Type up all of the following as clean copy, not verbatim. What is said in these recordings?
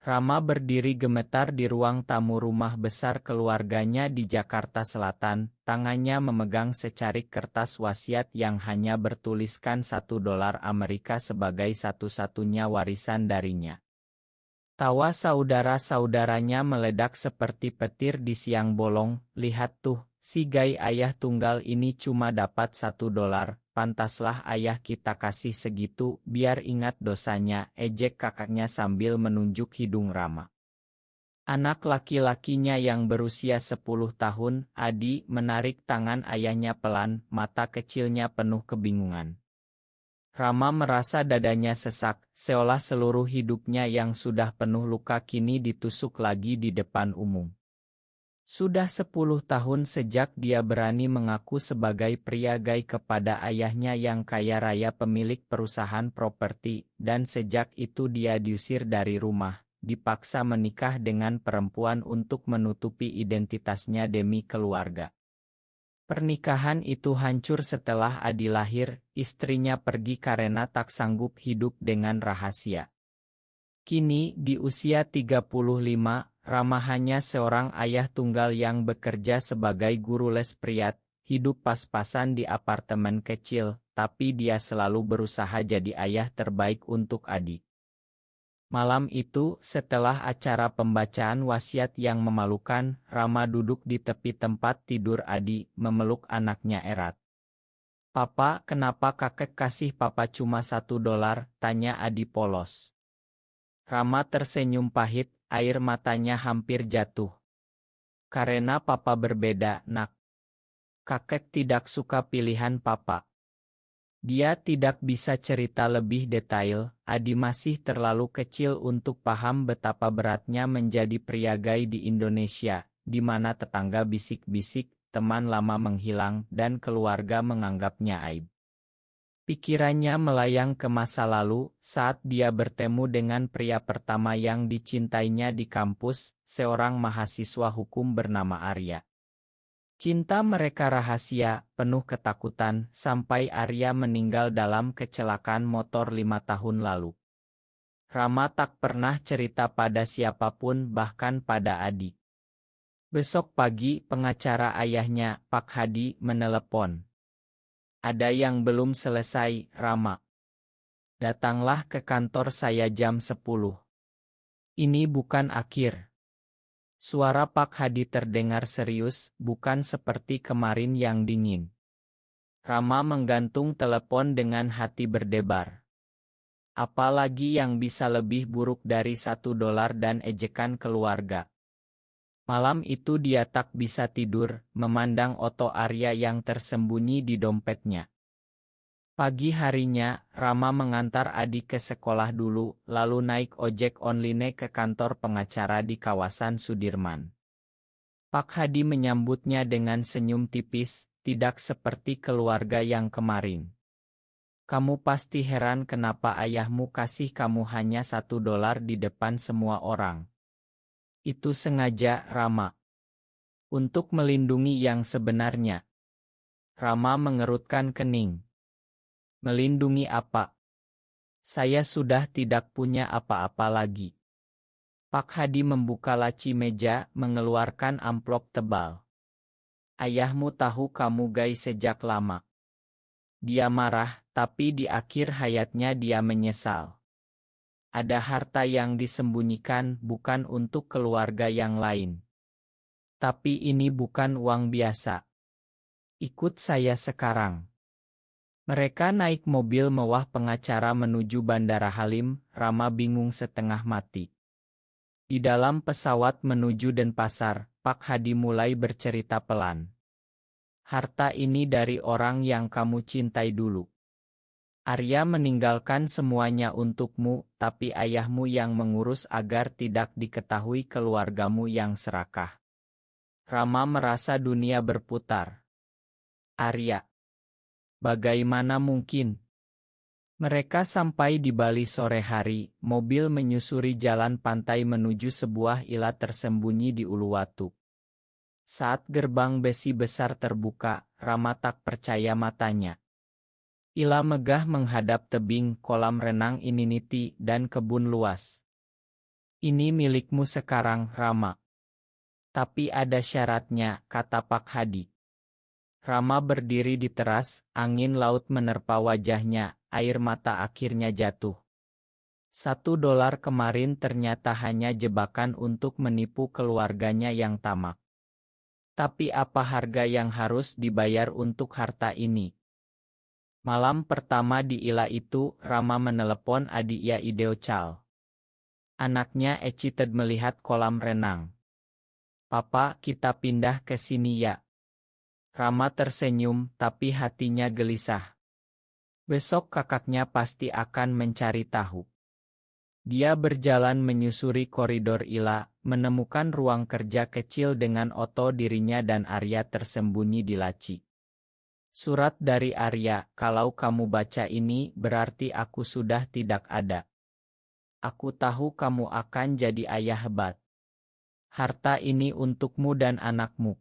Rama berdiri gemetar di ruang tamu rumah besar keluarganya di Jakarta Selatan, tangannya memegang secarik kertas wasiat yang hanya bertuliskan $1 sebagai satu-satunya warisan darinya. Tawa saudara-saudaranya meledak seperti petir di siang bolong. Lihat tuh, si gay ayah tunggal ini cuma dapat $1. Pantaslah ayah kita kasih segitu, biar ingat dosanya, ejek kakaknya sambil menunjuk hidung Rama. Anak laki-lakinya yang berusia 10 tahun, Adi, menarik tangan ayahnya pelan, mata kecilnya penuh kebingungan. Rama merasa dadanya sesak, seolah seluruh hidupnya yang sudah penuh luka kini ditusuk lagi di depan umum. Sudah 10 tahun sejak dia berani mengaku sebagai pria gay kepada ayahnya yang kaya raya pemilik perusahaan properti, dan sejak itu dia diusir dari rumah, dipaksa menikah dengan perempuan untuk menutupi identitasnya demi keluarga. Pernikahan itu hancur setelah Adi lahir, istrinya pergi karena tak sanggup hidup dengan rahasia. Kini, di usia 35, Rama hanya seorang ayah tunggal yang bekerja sebagai guru les priat, hidup pas-pasan di apartemen kecil, tapi dia selalu berusaha jadi ayah terbaik untuk Adi. Malam itu, setelah acara pembacaan wasiat yang memalukan, Rama duduk di tepi tempat tidur Adi, memeluk anaknya erat. "Papa, kenapa kakek kasih papa cuma $1?" tanya Adi polos. Rama tersenyum pahit, air matanya hampir jatuh. "Karena papa berbeda, nak. Kakek tidak suka pilihan papa." Dia tidak bisa cerita lebih detail, Adi masih terlalu kecil untuk paham betapa beratnya menjadi pria gay di Indonesia, di mana tetangga bisik-bisik, teman lama menghilang, dan keluarga menganggapnya aib. Pikirannya melayang ke masa lalu, saat dia bertemu dengan pria pertama yang dicintainya di kampus, seorang mahasiswa hukum bernama Arya. Cinta mereka rahasia, penuh ketakutan, sampai Arya meninggal dalam kecelakaan motor 5 tahun lalu. Rama tak pernah cerita pada siapapun, bahkan pada Adi. Besok pagi, pengacara ayahnya, Pak Hadi, menelepon. "Ada yang belum selesai, Rama. Datanglah ke kantor saya jam 10. Ini bukan akhir." Suara Pak Hadi terdengar serius, bukan seperti kemarin yang dingin. Rama menggantung telepon dengan hati berdebar. Apalagi yang bisa lebih buruk dari $1 dan ejekan keluarga. Malam itu dia tak bisa tidur, memandang Oto Arya yang tersembunyi di dompetnya. Pagi harinya, Rama mengantar Adi ke sekolah dulu, lalu naik ojek online ke kantor pengacara di kawasan Sudirman. Pak Hadi menyambutnya dengan senyum tipis, tidak seperti keluarga yang kemarin. "Kamu pasti heran kenapa ayahmu kasih kamu hanya $1 di depan semua orang. Itu sengaja, Rama. Untuk melindungi yang sebenarnya." Rama mengerutkan kening. "Melindungi apa? Saya sudah tidak punya apa-apa lagi." Pak Hadi membuka laci meja, mengeluarkan amplop tebal. "Ayahmu tahu kamu gay sejak lama. Dia marah, tapi di akhir hayatnya dia menyesal. Ada harta yang disembunyikan, bukan untuk keluarga yang lain. Tapi ini bukan uang biasa. Ikut saya sekarang." Mereka naik mobil mewah pengacara menuju Bandara Halim. Rama bingung setengah mati. Di dalam pesawat menuju Denpasar, Pak Hadi mulai bercerita pelan. "Harta ini dari orang yang kamu cintai dulu. Arya meninggalkan semuanya untukmu, tapi ayahmu yang mengurus agar tidak diketahui keluargamu yang serakah." Rama merasa dunia berputar. "Arya? Bagaimana mungkin?" Mereka sampai di Bali sore hari, mobil menyusuri jalan pantai menuju sebuah ila tersembunyi di Uluwatu. Saat gerbang besi besar terbuka, Rama tak percaya matanya. Ila megah menghadap tebing, kolam renang Ininiti, dan kebun luas. Ini milikmu sekarang, Rama. Tapi ada syaratnya, kata Pak Hadi. Rama berdiri di teras, angin laut menerpa wajahnya, air mata akhirnya jatuh. $1 kemarin ternyata hanya jebakan untuk menipu keluarganya yang tamak. Tapi apa harga yang harus dibayar untuk harta ini? Malam pertama di Ila itu, Rama menelepon adiknya Ideo Chal. Anaknya excited melihat kolam renang. Papa, kita pindah ke sini ya. Rama tersenyum, tapi hatinya gelisah. Besok kakaknya pasti akan mencari tahu. Dia berjalan menyusuri koridor Ila, menemukan ruang kerja kecil dengan Otto dirinya dan Arya tersembunyi di laci. Surat dari Arya, kalau kamu baca ini berarti aku sudah tidak ada. Aku tahu kamu akan jadi ayah hebat. Harta ini untukmu dan anakmu.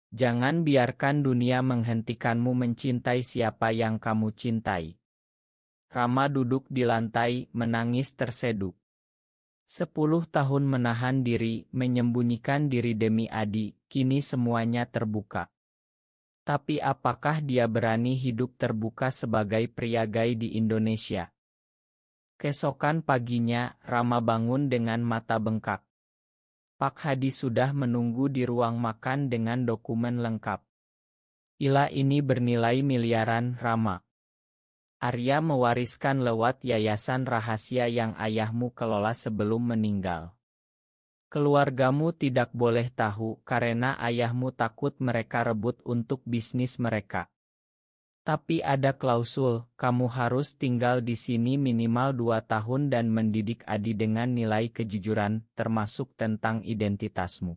Jangan biarkan dunia menghentikanmu mencintai siapa yang kamu cintai. Rama duduk di lantai, menangis terseduh. 10 tahun menahan diri, menyembunyikan diri demi Adi, kini semuanya terbuka. Tapi apakah dia berani hidup terbuka sebagai pria gay di Indonesia? Keesokan paginya, Rama bangun dengan mata bengkak. Pak Hadi sudah menunggu di ruang makan dengan dokumen lengkap. Ila ini bernilai miliaran, Rama. Arya mewariskan lewat yayasan rahasia yang ayahmu kelola sebelum meninggal. Keluargamu tidak boleh tahu karena ayahmu takut mereka rebut untuk bisnis mereka. Tapi ada klausul, kamu harus tinggal di sini minimal 2 tahun dan mendidik Adi dengan nilai kejujuran, termasuk tentang identitasmu.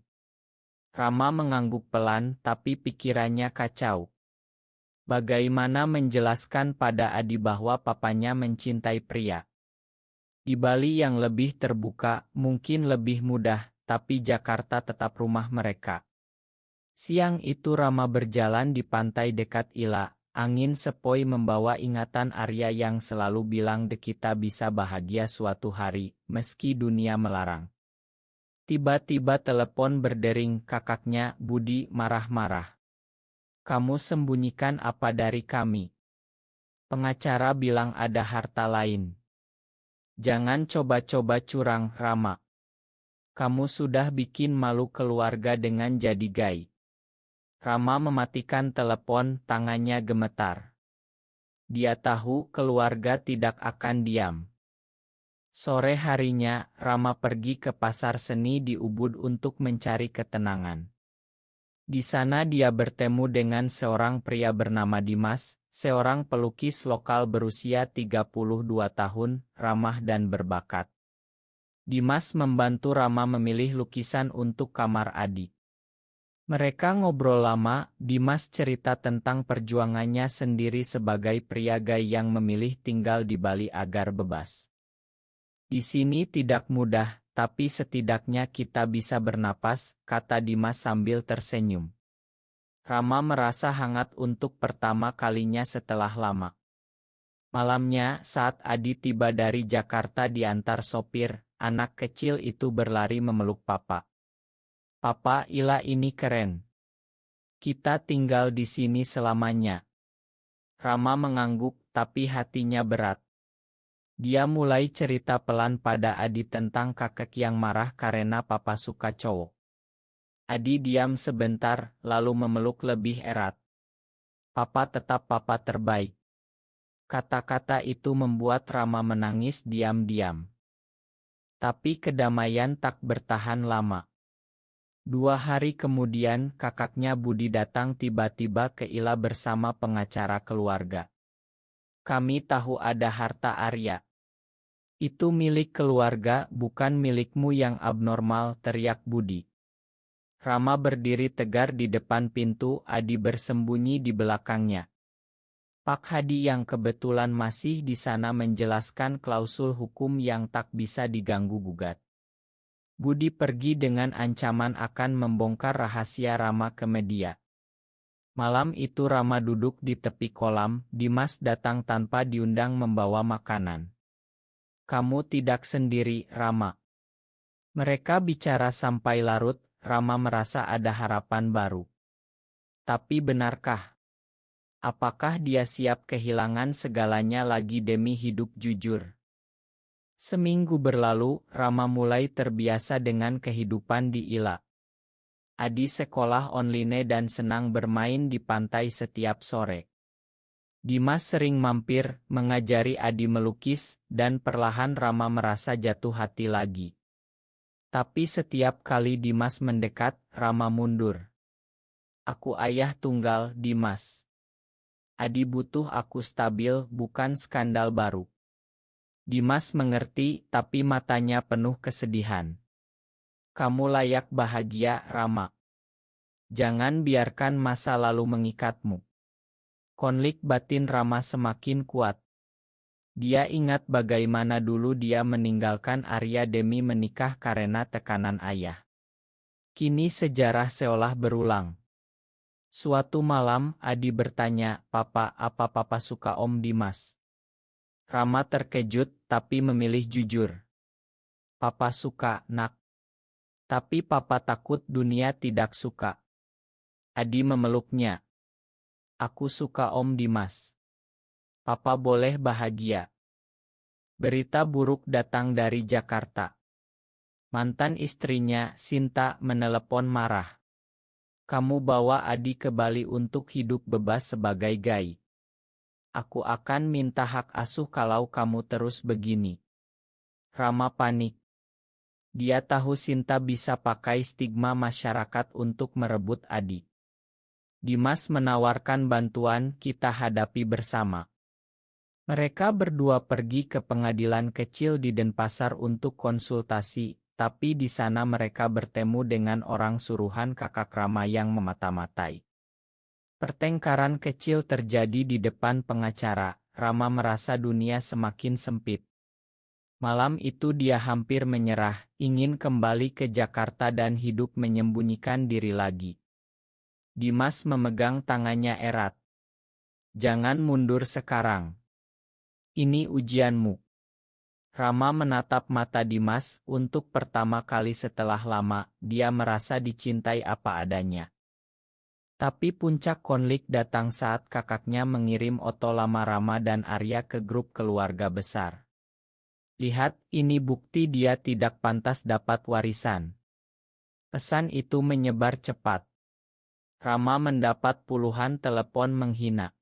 Rama mengangguk pelan, tapi pikirannya kacau. Bagaimana menjelaskan pada Adi bahwa papanya mencintai pria? Di Bali yang lebih terbuka, mungkin lebih mudah, tapi Jakarta tetap rumah mereka. Siang itu Rama berjalan di pantai dekat Ila. Angin sepoi membawa ingatan Arya yang selalu bilang kita bisa bahagia suatu hari, meski dunia melarang. Tiba-tiba telepon berdering, kakaknya, Budi, marah-marah. Kamu sembunyikan apa dari kami? Pengacara bilang ada harta lain. Jangan coba-coba curang, Rama. Kamu sudah bikin malu keluarga dengan jadi gay. Rama mematikan telepon, tangannya gemetar. Dia tahu keluarga tidak akan diam. Sore harinya, Rama pergi ke pasar seni di Ubud untuk mencari ketenangan. Di sana dia bertemu dengan seorang pria bernama Dimas, seorang pelukis lokal berusia 32 tahun, ramah dan berbakat. Dimas membantu Rama memilih lukisan untuk kamar Adi. Mereka ngobrol lama, Dimas cerita tentang perjuangannya sendiri sebagai pria gay yang memilih tinggal di Bali agar bebas. Di sini tidak mudah, tapi setidaknya kita bisa bernapas, kata Dimas sambil tersenyum. Rama merasa hangat untuk pertama kalinya setelah lama. Malamnya, saat Adi tiba dari Jakarta diantar sopir, anak kecil itu berlari memeluk papa. Papa, Ila ini keren. Kita tinggal di sini selamanya. Rama mengangguk, tapi hatinya berat. Dia mulai cerita pelan pada Adi tentang kakek yang marah karena papa suka cowok. Adi diam sebentar, lalu memeluk lebih erat. Papa tetap papa terbaik. Kata-kata itu membuat Rama menangis diam-diam. Tapi kedamaian tak bertahan lama. 2 hari kemudian, kakaknya Budi datang tiba-tiba ke Ila bersama pengacara keluarga. Kami tahu ada harta Arya. Itu milik keluarga, bukan milikmu yang abnormal, teriak Budi. Rama berdiri tegar di depan pintu, Adi bersembunyi di belakangnya. Pak Hadi yang kebetulan masih di sana menjelaskan klausul hukum yang tak bisa diganggu-gugat. Budi pergi dengan ancaman akan membongkar rahasia Rama ke media. Malam itu Rama duduk di tepi kolam, Dimas datang tanpa diundang membawa makanan. Kamu tidak sendiri, Rama. Mereka bicara sampai larut, Rama merasa ada harapan baru. Tapi benarkah? Apakah dia siap kehilangan segalanya lagi demi hidup jujur? Seminggu berlalu, Rama mulai terbiasa dengan kehidupan di Ila. Adi sekolah online dan senang bermain di pantai setiap sore. Dimas sering mampir, mengajari Adi melukis, dan perlahan Rama merasa jatuh hati lagi. Tapi setiap kali Dimas mendekat, Rama mundur. Aku ayah tunggal, Dimas. Adi butuh aku stabil, bukan skandal baru. Dimas mengerti, tapi matanya penuh kesedihan. Kamu layak bahagia, Rama. Jangan biarkan masa lalu mengikatmu. Konflik batin Rama semakin kuat. Dia ingat bagaimana dulu dia meninggalkan Arya demi menikah karena tekanan ayah. Kini sejarah seolah berulang. Suatu malam, Adi bertanya, "Papa, apa Papa suka Om Dimas?" Rama terkejut, tapi memilih jujur. "Papa suka, Nak. Tapi Papa takut dunia tidak suka." Adi memeluknya. "Aku suka Om Dimas. Papa boleh bahagia." Berita buruk datang dari Jakarta. Mantan istrinya, Sinta, menelepon marah. "Kamu bawa Adi ke Bali untuk hidup bebas sebagai gai. Aku akan minta hak asuh kalau kamu terus begini." Rama panik. Dia tahu Sinta bisa pakai stigma masyarakat untuk merebut Adi. Dimas menawarkan bantuan, "Kita hadapi bersama." Mereka berdua pergi ke pengadilan kecil di Denpasar untuk konsultasi, tapi di sana mereka bertemu dengan orang suruhan kakak Rama yang memata-matai. Pertengkaran kecil terjadi di depan pengacara. Rama merasa dunia semakin sempit. Malam itu dia hampir menyerah, ingin kembali ke Jakarta dan hidup menyembunyikan diri lagi. Dimas memegang tangannya erat. "Jangan mundur sekarang. Ini ujianmu." Rama menatap mata Dimas. Untuk pertama kali setelah lama, dia merasa dicintai apa adanya. Tapi puncak konflik datang saat kakaknya mengirim oto lama Rama dan Arya ke grup keluarga besar. "Lihat, ini bukti dia tidak pantas dapat warisan." Pesan itu menyebar cepat. Rama mendapat puluhan telepon menghina.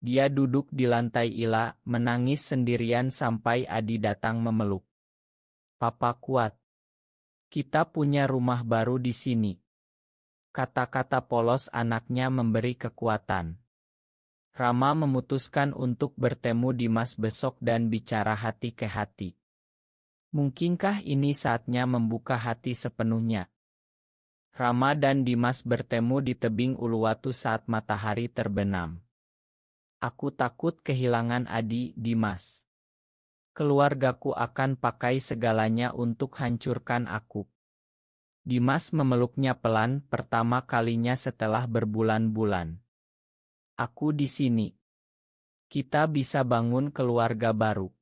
Dia duduk di lantai Ila, menangis sendirian sampai Adi datang memeluk. "Papa kuat. Kita punya rumah baru di sini." Kata-kata polos anaknya memberi kekuatan. Rama memutuskan untuk bertemu Dimas besok dan bicara hati ke hati. Mungkinkah ini saatnya membuka hati sepenuhnya? Rama dan Dimas bertemu di tebing Uluwatu saat matahari terbenam. "Aku takut kehilangan Adi, Dimas. Keluargaku akan pakai segalanya untuk hancurkan aku." Dimas memeluknya pelan, pertama kalinya setelah berbulan-bulan. "Aku di sini. Kita bisa bangun keluarga baru."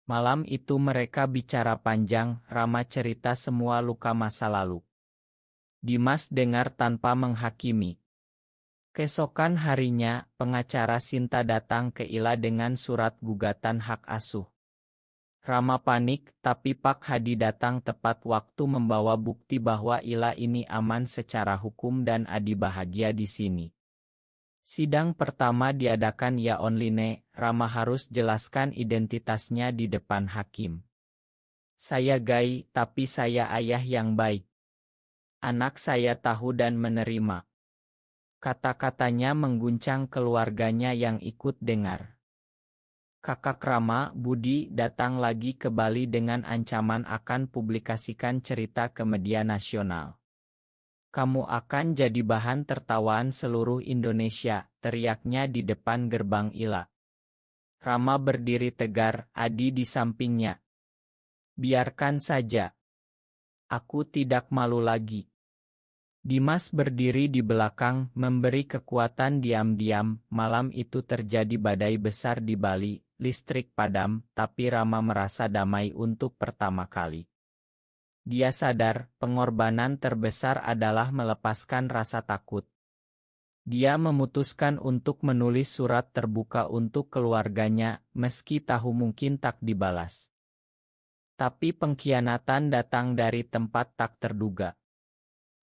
Malam itu mereka bicara panjang, Rama cerita semua luka masa lalu. Dimas dengar tanpa menghakimi. Keesokan harinya, pengacara Sinta datang ke Ila dengan surat gugatan hak asuh. Rama panik, tapi Pak Hadi datang tepat waktu membawa bukti bahwa Ila ini aman secara hukum dan Adi bahagia di sini. Sidang pertama diadakan ya online, Rama harus jelaskan identitasnya di depan hakim. "Saya gai, tapi saya ayah yang baik. Anak saya tahu dan menerima." Kata-katanya mengguncang keluarganya yang ikut dengar. Kakak Rama, Budi, datang lagi ke Bali dengan ancaman akan publikasikan cerita ke media nasional. "Kamu akan jadi bahan tertawaan seluruh Indonesia," teriaknya di depan gerbang Ila. Rama berdiri tegar, Adi di sampingnya. "Biarkan saja. Aku tidak malu lagi." Dimas berdiri di belakang, memberi kekuatan diam-diam. Malam itu terjadi badai besar di Bali, listrik padam, tapi Rama merasa damai untuk pertama kali. Dia sadar, pengorbanan terbesar adalah melepaskan rasa takut. Dia memutuskan untuk menulis surat terbuka untuk keluarganya, meski tahu mungkin tak dibalas. Tapi pengkhianatan datang dari tempat tak terduga.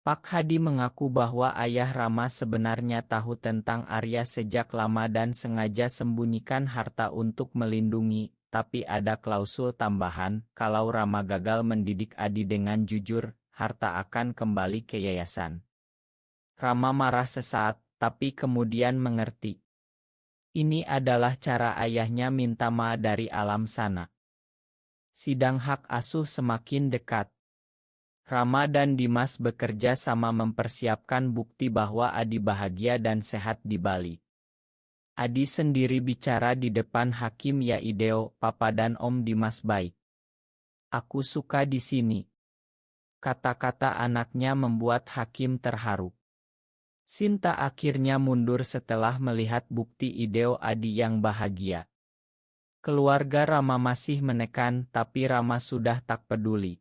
Pak Hadi mengaku bahwa ayah Rama sebenarnya tahu tentang Arya sejak lama dan sengaja sembunyikan harta untuk melindungi, tapi ada klausul tambahan, kalau Rama gagal mendidik Adi dengan jujur, harta akan kembali ke yayasan. Rama marah sesaat, tapi kemudian mengerti. Ini adalah cara ayahnya minta maaf dari alam sana. Sidang hak asuh semakin dekat. Rama dan Dimas bekerja sama mempersiapkan bukti bahwa Adi bahagia dan sehat di Bali. Adi sendiri bicara di depan hakim Yaideo, Papa dan Om Dimas baik. Aku suka di sini. Kata-kata anaknya membuat hakim terharu. Sinta akhirnya mundur setelah melihat bukti Ideo Adi yang bahagia. Keluarga Rama masih menekan, tapi Rama sudah tak peduli.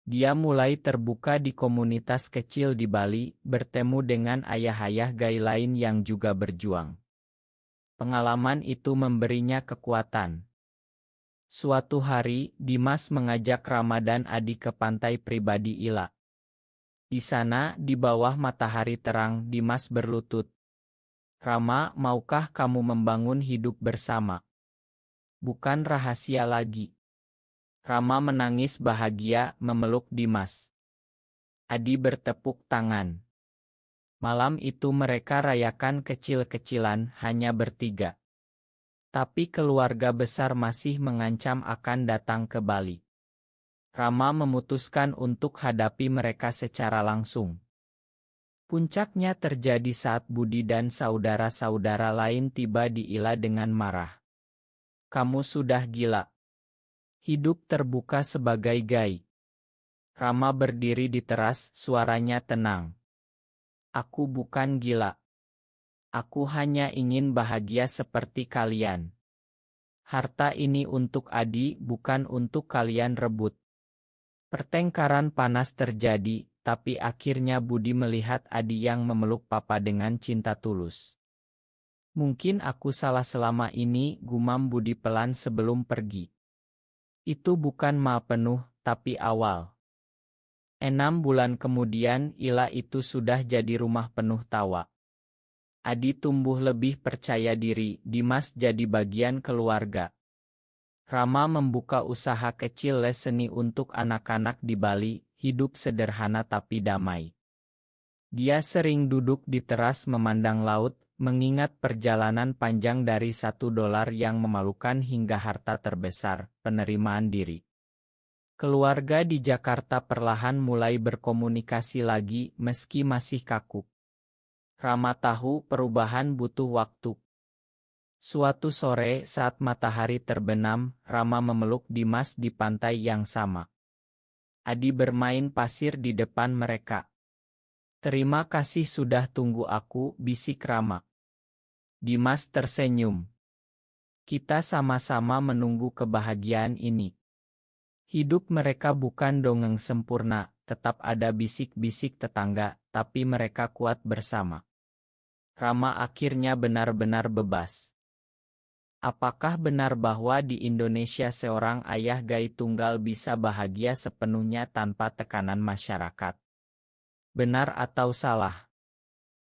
Dia mulai terbuka di komunitas kecil di Bali, bertemu dengan ayah-ayah gay lain yang juga berjuang. Pengalaman itu memberinya kekuatan. Suatu hari, Dimas mengajak Rama dan Adi ke pantai pribadi Ila. Di sana, di bawah matahari terang, Dimas berlutut. Rama, maukah kamu membangun hidup bersama? Bukan rahasia lagi. Rama menangis bahagia, memeluk Dimas. Adi bertepuk tangan. Malam itu mereka rayakan kecil-kecilan, hanya bertiga. Tapi keluarga besar masih mengancam akan datang ke Bali. Rama memutuskan untuk hadapi mereka secara langsung. Puncaknya terjadi saat Budi dan saudara-saudara lain tiba di Ila dengan marah. Kamu sudah gila. Hidup terbuka sebagai gay. Rama berdiri di teras, suaranya tenang. Aku bukan gila. Aku hanya ingin bahagia seperti kalian. Harta ini untuk Adi, bukan untuk kalian rebut. Pertengkaran panas terjadi, tapi akhirnya Budi melihat Adi yang memeluk Papa dengan cinta tulus. Mungkin aku salah selama ini, gumam Budi pelan sebelum pergi. Itu bukan ma penuh, tapi awal. 6 bulan kemudian, Ila itu sudah jadi rumah penuh tawa. Adi tumbuh lebih percaya diri, Dimas jadi bagian keluarga. Rama membuka usaha kecil les seni untuk anak-anak di Bali, hidup sederhana tapi damai. Dia sering duduk di teras memandang laut, mengingat perjalanan panjang dari $1 yang memalukan hingga harta terbesar, penerimaan diri. Keluarga di Jakarta perlahan mulai berkomunikasi lagi meski masih kaku. Rama tahu perubahan butuh waktu. Suatu sore saat matahari terbenam, Rama memeluk Dimas di pantai yang sama. Adi bermain pasir di depan mereka. Terima kasih sudah tunggu aku, bisik Rama. Dimas tersenyum. Kita sama-sama menunggu kebahagiaan ini. Hidup mereka bukan dongeng sempurna, tetap ada bisik-bisik tetangga, tapi mereka kuat bersama. Rama akhirnya benar-benar bebas. Apakah benar bahwa di Indonesia seorang ayah gay tunggal bisa bahagia sepenuhnya tanpa tekanan masyarakat? Benar atau salah?